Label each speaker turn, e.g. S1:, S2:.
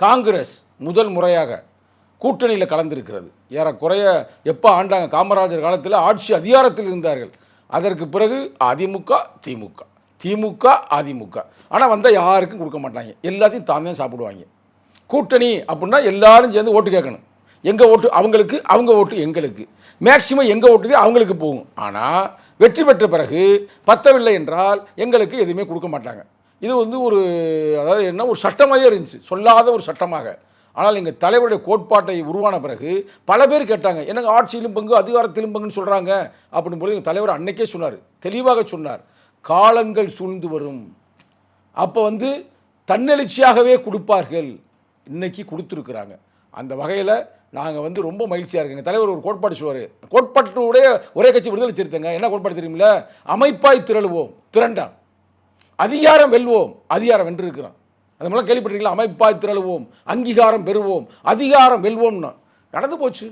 S1: காங்கிரஸ் முதல் முறையாக கூட்டணியில் கலந்திருக்கிறது. ஏறக்குறைய எப்போ ஆண்டாங்க, காமராஜர் காலத்தில் ஆட்சி அதிகாரத்தில் இருந்தார்கள். அதற்கு பிறகு அதிமுக, திமுக, திமுக, அதிமுக. ஆனால் வந்தால் யாருக்கும் கொடுக்க மாட்டாங்க, எல்லாத்தையும் தான் சாப்பிடுவாங்க. கூட்டணி அப்படின்னா எல்லாரும் சேர்ந்து ஓட்டு கேட்கணும். எங்கள் ஓட்டு அவங்களுக்கு, அவங்க ஓட்டு எங்களுக்கு, மேக்சிமம் எங்கள் ஓட்டு அவங்களுக்கு போகும். ஆனால் வெற்றி பெற்ற பிறகு பத்தவில்லை என்றால் எங்களுக்கு எதுவுமே கொடுக்க மாட்டாங்க. இது ஒரு அதாவது என்ன, ஒரு சட்டமாகவே இருந்துச்சு, சொல்லாத ஒரு சட்டமாக. ஆனால் எங்கள் தலைவருடைய கோட்பாட்டை உருவான பிறகு பல பேர் கேட்டாங்க, என்னங்க ஆட்சியிலும் பங்கு அதிகாரத்திலும் பங்குன்னு சொல்கிறாங்க அப்படின்னு போது எங்கள் தலைவர் அன்னைக்கே சொன்னார், தெளிவாக சொன்னார், காலங்கள் சூழ்ந்து வரும், அப்போ தன்னெழுச்சியாகவே கொடுப்பார்கள். இன்னைக்கு கொடுத்துருக்குறாங்க. அந்த வகையில் நாங்கள் ரொம்ப மகிழ்ச்சியாக இருக்குங்க. தலைவர் ஒரு கோட்பாடு சொல்லுவார், கோட்பாட்டுடைய ஒரே கட்சி விடுதலை சிறுத்தைங்க. என்ன கோட்பாடு தெரியுமில்ல? அமைப்பாய் திரளுவோம், திரண்டாம், அதிகாரம் வெல்வோம், அதிகாரம் வென்றிருக்கிறோம். அது மூலம் கேள்விப்பட்டிருக்கீங்களா? அமைப்பாய் திரளுவோம், அங்கீகாரம் பெறுவோம், அதிகாரம் வெல்வோம்னா நடந்து போச்சு.